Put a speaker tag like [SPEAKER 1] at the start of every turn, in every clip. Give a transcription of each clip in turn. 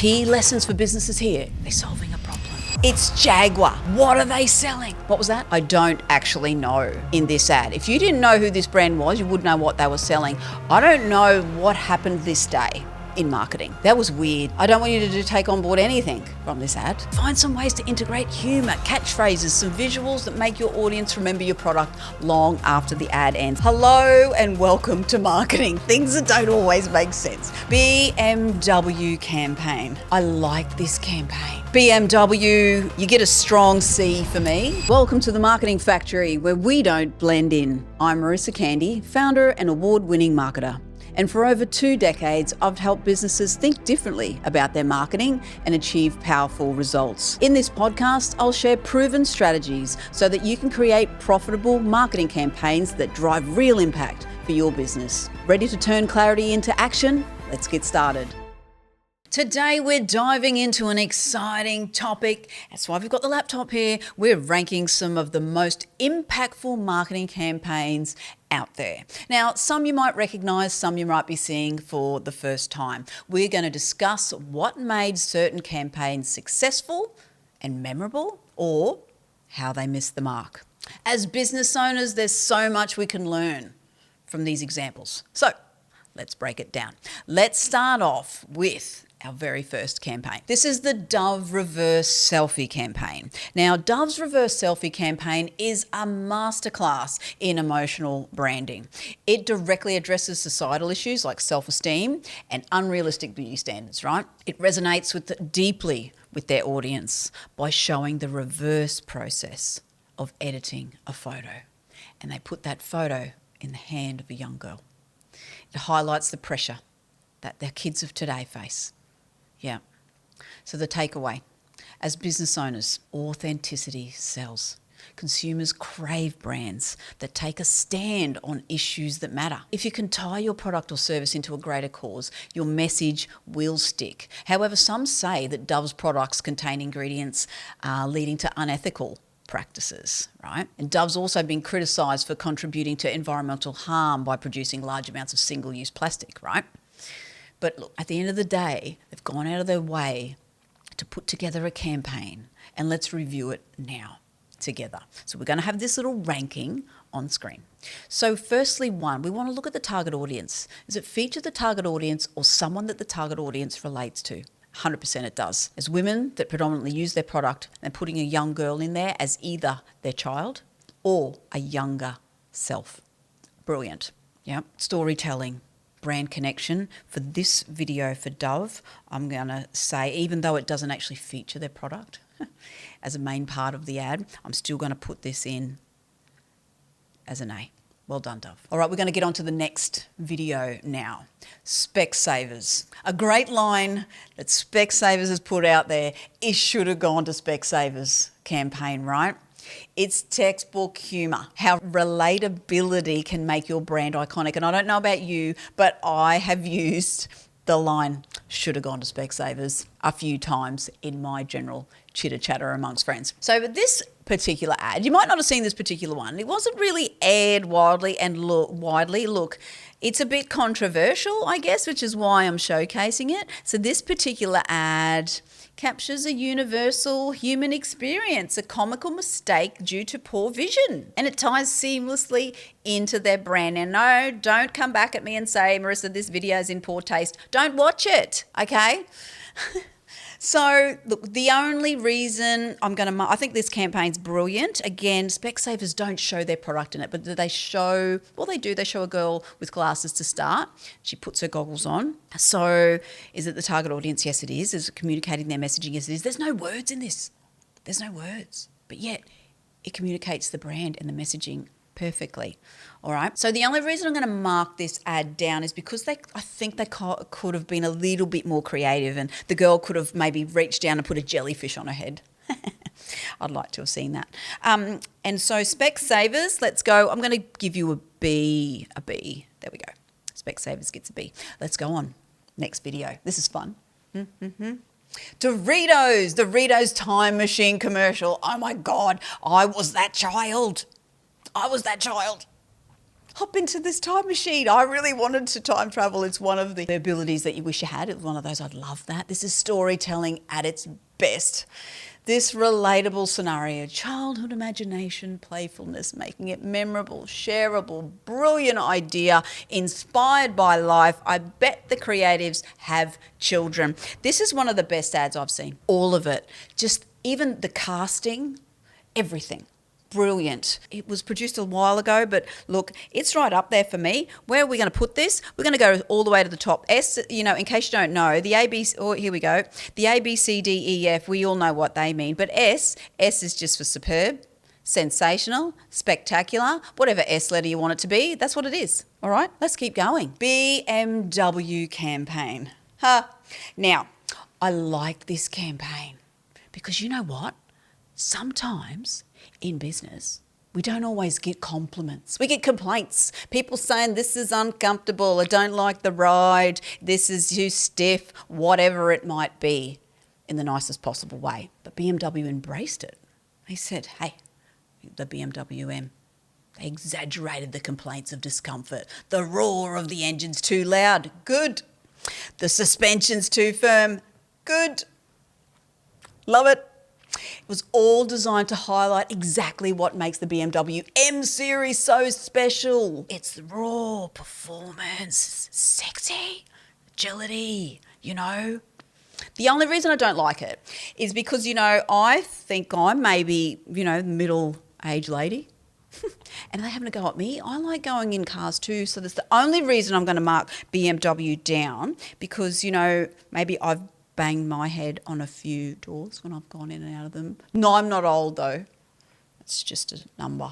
[SPEAKER 1] Key lessons for businesses here. They're solving a problem. It's Jaguar. What are they selling? What was that? I don't actually know in this ad. If you didn't know who this brand was, you would know what they were selling. I don't know what happened this day in marketing. That was weird. I don't want you to take on board anything from this ad. Find some ways to integrate humor, catchphrases, some visuals that make your audience remember your product long after the ad ends. Hello and welcome to marketing. Things that don't always make sense. BMW campaign. I like this campaign. BMW, you get a strong C for me. Welcome to the Marketing Factory, where we don't blend in. I'm Marisa Candy, founder and award-winning marketer. And for over 2 decades, I've helped businesses think differently about their marketing and achieve powerful results. In this podcast, I'll share proven strategies so that you can create profitable marketing campaigns that drive real impact for your business. Ready to turn clarity into action? Let's get started. Today, we're diving into an exciting topic. That's why we've got the laptop here. We're ranking some of the most impactful marketing campaigns out there. Now, some you might recognize, some you might be seeing for the first time. We're going to discuss what made certain campaigns successful and memorable, or how they missed the mark. As business owners, there's so much we can learn from these examples. So let's break it down. Let's start off with our very first campaign. This is the Dove Reverse Selfie Campaign. Now, Dove's Reverse Selfie Campaign is a masterclass in emotional branding. It directly addresses societal issues like self-esteem and unrealistic beauty standards, right? It resonates deeply with their audience by showing the reverse process of editing a photo. And they put that photo in the hand of a young girl. It highlights the pressure that the kids of today face. Yeah. So the takeaway, as business owners, authenticity sells. Consumers crave brands that take a stand on issues that matter. If you can tie your product or service into a greater cause, your message will stick. However, some say that Dove's products contain ingredients leading to unethical practices, right? And Dove's also been criticised for contributing to environmental harm by producing large amounts of single-use plastic, right? But look, at the end of the day, they've gone out of their way to put together a campaign, and let's review it now together. So we're going to have this little ranking on screen. So firstly, we want to look at the target audience. Does it feature the target audience or someone that the target audience relates to? 100% it does. As women that predominantly use their product, and putting a young girl in there as either their child or a younger self. Brilliant. Yeah. Storytelling. Brand connection. For this video for Dove, I'm going to say, even though it doesn't actually feature their product as a main part of the ad, I'm still going to put this in as an A. Well done, Dove. All right, we're going to get on to the next video now. Specsavers. A great line that Specsavers has put out there. It should have gone to Specsavers campaign, right? It's textbook humor, how relatability can make your brand iconic. And I don't know about you, but I have used the line, should have gone to Specsavers, a few times in my general chitter-chatter amongst friends. So this particular ad, you might not have seen this particular one. It wasn't really aired widely. Look, it's a bit controversial, I guess, which is why I'm showcasing it. So this particular ad captures a universal human experience, a comical mistake due to poor vision. And it ties seamlessly into their brand. And no, don't come back at me and say, Marissa, this video is in poor taste. Don't watch it, okay? So look, the only reason I think this campaign's brilliant. Again, Specsavers don't show their product in it, but they show a girl with glasses to start. She puts her goggles on. So is it the target audience? Yes, it is. Is it communicating their messaging? Yes, it is. There's no words in this. There's no words, but yet it communicates the brand and the messaging perfectly. All right. So the only reason I'm going to mark this ad down is because I think they could have been a little bit more creative, and the girl could have maybe reached down and put a jellyfish on her head. I'd like to have seen that. And so Specsavers, let's go. I'm going to give you a B. There we go. Specsavers gets a B. Let's go on. Next video. This is fun. Doritos time machine commercial. Oh my God, I was that child. Hop into this time machine. I really wanted to time travel. It's one of the abilities that you wish you had. It's one of those, I'd love that. This is storytelling at its best. This relatable scenario, childhood imagination, playfulness, making it memorable, shareable, brilliant idea, inspired by life. I bet the creatives have children. This is one of the best ads I've seen. All of it. Just even the casting, everything. Brilliant. It was produced a while ago, but look, it's right up there for me. Where are we going to put this? We're going to go all the way to the top. S, in case you don't know, the A, B, here we go. The A, B, C, D, E, F, we all know what they mean. But S is just for superb, sensational, spectacular, whatever S letter you want it to be. That's what it is. All right, let's keep going. BMW campaign. Now, I like this campaign because you know what? Sometimes in business, we don't always get compliments. We get complaints. People saying this is uncomfortable, I don't like the ride, this is too stiff, whatever it might be, in the nicest possible way. But BMW embraced it. They said, hey, the BMW M. They exaggerated the complaints of discomfort. The roar of the engine's too loud. Good. The suspension's too firm. Good. Love it. It was all designed to highlight exactly what makes the BMW M-Series so special. It's the raw performance, sexy, agility, The only reason I don't like it is because, I think I'm maybe, middle-aged lady. And they having to go at me. I like going in cars too. So that's the only reason I'm going to mark BMW down because, maybe I've banged my head on a few doors when I've gone in and out of them. No, I'm not old though. It's just a number.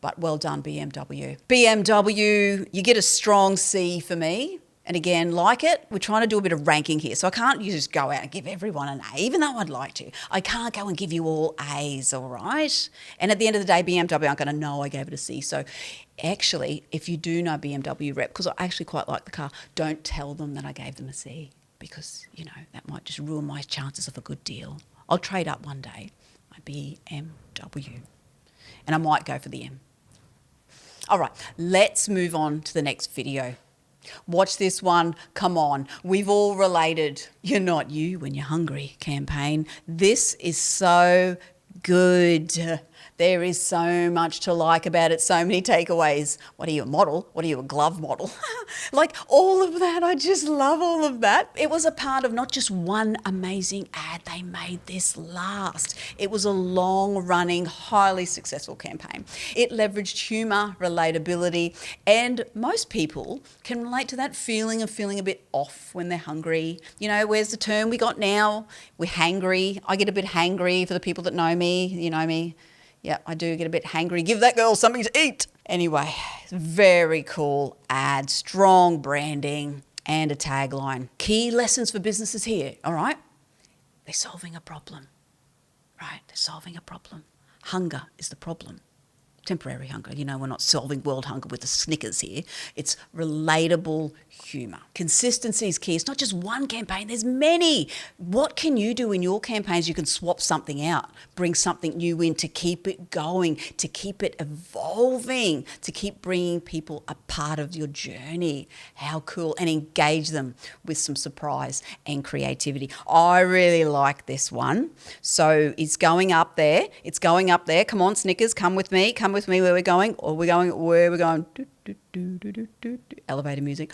[SPEAKER 1] But well done, BMW. BMW, you get a strong C for me. And again, like it, we're trying to do a bit of ranking here. So I can't just go out and give everyone an A, even though I'd like to. I can't go and give you all A's, all right? And at the end of the day, BMW aren't going to know I gave it a C. So actually, if you do know BMW rep, because I actually quite like the car, don't tell them that I gave them a C. Because, that might just ruin my chances of a good deal. I'll trade up one day, my BMW, and I might go for the M. All right, let's move on to the next video. Watch this one, come on. We've all related. You're not you when you're hungry campaign. This is so good. There is so much to like about it, so many takeaways. What are you, a model? What are you, a glove model? Like all of that, I just love all of that. It was a part of not just one amazing ad, they made this last. It was a long-running, highly successful campaign. It leveraged humour, relatability, and most people can relate to that feeling of feeling a bit off when they're hungry. Where's the term we got now? We're hangry. I get a bit hangry for the people that know me, you know me. Yeah, I do get a bit hangry. Give that girl something to eat. Anyway, very cool ad, strong branding, and a tagline. Key lessons for businesses here, all right? They're solving a problem, right? They're solving a problem. Hunger is the problem. Temporary hunger. We're not solving world hunger with the Snickers here. It's relatable humour. Consistency is key. It's not just one campaign, there's many. What can you do in your campaigns? You can swap something out, bring something new in to keep it going, to keep it evolving, to keep bringing people a part of your journey. How cool. And engage them with some surprise and creativity. I really like this one. So it's going up there. It's going up there. Come on, Snickers, come with me. Come with me where we're going. Or we're going where we're going. Elevator music.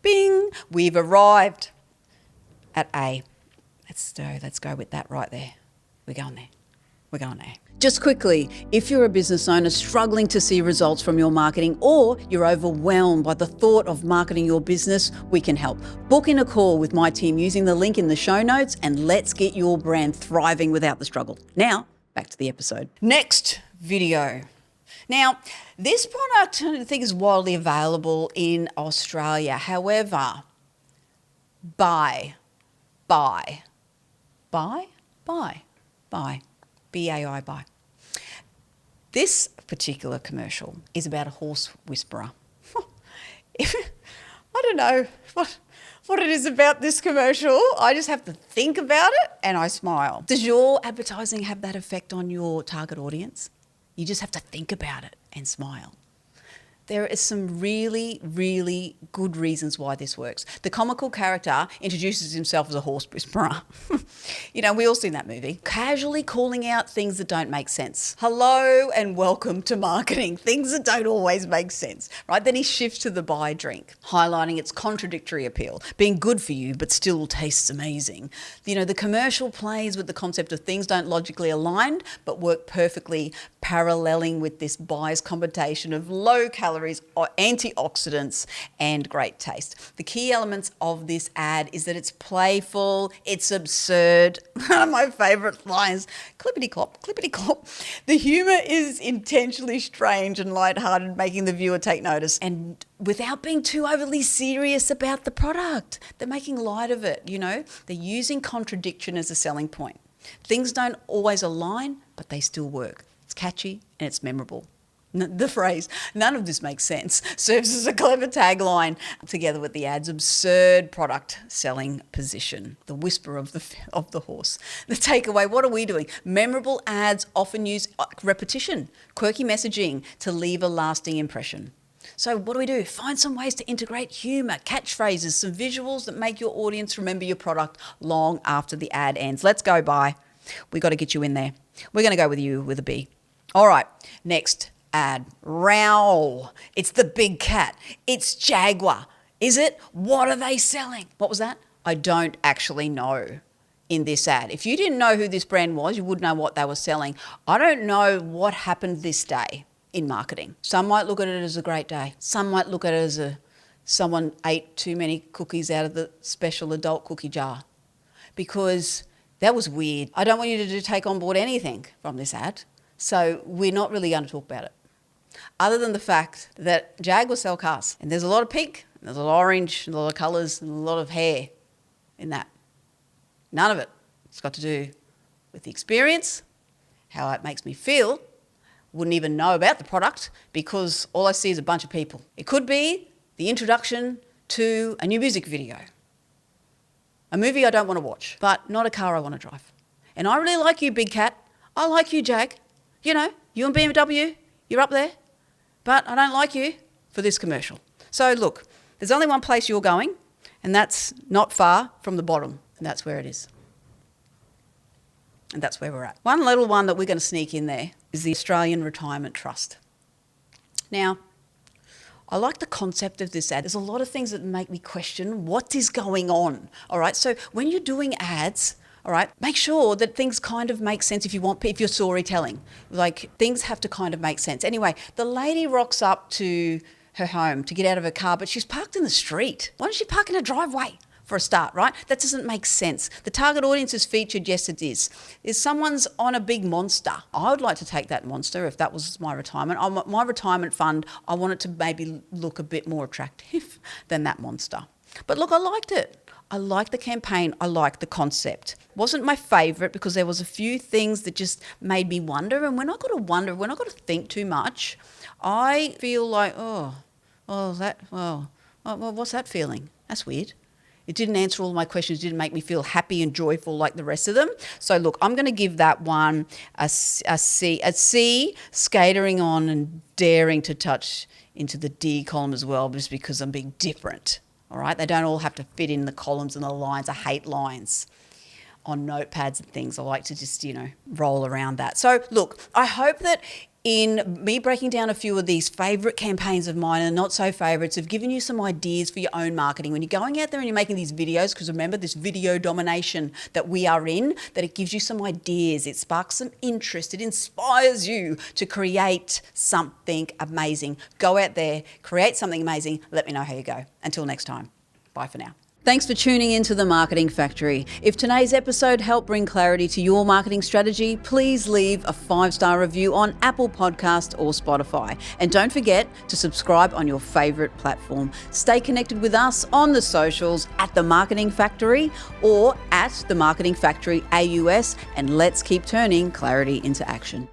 [SPEAKER 1] Bing. We've arrived at A. Let's go with that right there. We're going there. We're going there. Just quickly, if you're a business owner struggling to see results from your marketing or you're overwhelmed by the thought of marketing your business, we can help. Book in a call with my team using the link in the show notes and let's get your brand thriving without the struggle. Now, back to the episode. Next video. Now, this product I think is widely available in Australia. However, BAI, BAI. This particular commercial is about a horse whisperer. I don't know what it is about this commercial. I just have to think about it and I smile. Does your advertising have that effect on your target audience? You just have to think about it and smile. There is some really, really good reasons why this works. The comical character introduces himself as a horse whisperer. We all seen that movie. Casually calling out things that don't make sense. Hello and welcome to marketing. Things that don't always make sense, right? Then he shifts to the buy drink, highlighting its contradictory appeal, being good for you but still tastes amazing. The commercial plays with the concept of things don't logically align but work perfectly, paralleling with this buyer's combination of low calories, antioxidants, and great taste. The key elements of this ad is that it's playful, it's absurd. One of my favourite lines, clippity clop, clippity clop. The humour is intentionally strange and lighthearted, making the viewer take notice, and without being too overly serious about the product. They're making light of it, They're using contradiction as a selling point. Things don't always align, but they still work. It's catchy and it's memorable. The phrase, none of this makes sense, serves as a clever tagline together with the ad's absurd product selling position, the whisper of the horse. The takeaway, what are we doing? Memorable ads often use repetition, quirky messaging to leave a lasting impression. So what do? Find some ways to integrate humour, catchphrases, some visuals that make your audience remember your product long after the ad ends. Let's go, bye. We got to get you in there. We're going to go with you with a B. All right, next ad. Row. It's the big cat. It's Jaguar. Is it? What are they selling? What was that? I don't actually know in this ad. If you didn't know who this brand was, you would know what they were selling. I don't know what happened this day in marketing. Some might look at it as a great day. Some might look at it as someone ate too many cookies out of the special adult cookie jar, because that was weird. I don't want you to take on board anything from this ad. So we're not really going to talk about it, other than the fact that Jaguar sell cars. And there's a lot of pink, and there's a lot of orange, and a lot of colours, and a lot of hair in that. None of it. It's got to do with the experience, how it makes me feel. Wouldn't even know about the product because all I see is a bunch of people. It could be the introduction to a new music video, a movie I don't want to watch, but not a car I want to drive. And I really like you, Big Cat. I like you, Jag. You and BMW, you're up there. But I don't like you for this commercial. So look, there's only one place you're going, and that's not far from the bottom, and that's where it is. And that's where we're at. One little one that we're going to sneak in there is the Australian Retirement Trust. Now, I like the concept of this ad. There's a lot of things that make me question what is going on. All right, so when you're doing ads, all right, make sure that things kind of make sense if you're storytelling. Like, things have to kind of make sense. Anyway, the lady rocks up to her home to get out of her car, but she's parked in the street. Why don't she park in a driveway for a start, right? That doesn't make sense. The target audience is featured, yes it is. Is someone's on a big monster. I would like to take that monster if that was my retirement. My retirement fund, I want it to maybe look a bit more attractive than that monster. But look, I liked it. I liked the campaign, I liked the concept. Wasn't my favourite because there was a few things that just made me wonder, and when I got to wonder, when I got to think too much, I feel like, what's that feeling? That's weird. It didn't answer all my questions, didn't make me feel happy and joyful like the rest of them. So look, I'm going to give that one a C, skatering on and daring to touch into the D column as well, just because I'm being different. All right, they don't all have to fit in the columns and the lines. I hate lines on notepads and things. I like to just, roll around that. So look, I hope that in me breaking down a few of these favourite campaigns of mine and not so favourites have given you some ideas for your own marketing. When you're going out there and you're making these videos, because remember this video domination that we are in, that it gives you some ideas, it sparks some interest, it inspires you to create something amazing. Go out there, create something amazing. Let me know how you go. Until next time, bye for now. Thanks for tuning into The Marketing Factory. If today's episode helped bring clarity to your marketing strategy, please leave a 5-star review on Apple Podcast or Spotify. And don't forget to subscribe on your favourite platform. Stay connected with us on the socials at The Marketing Factory or at The Marketing Factory AUS, and let's keep turning clarity into action.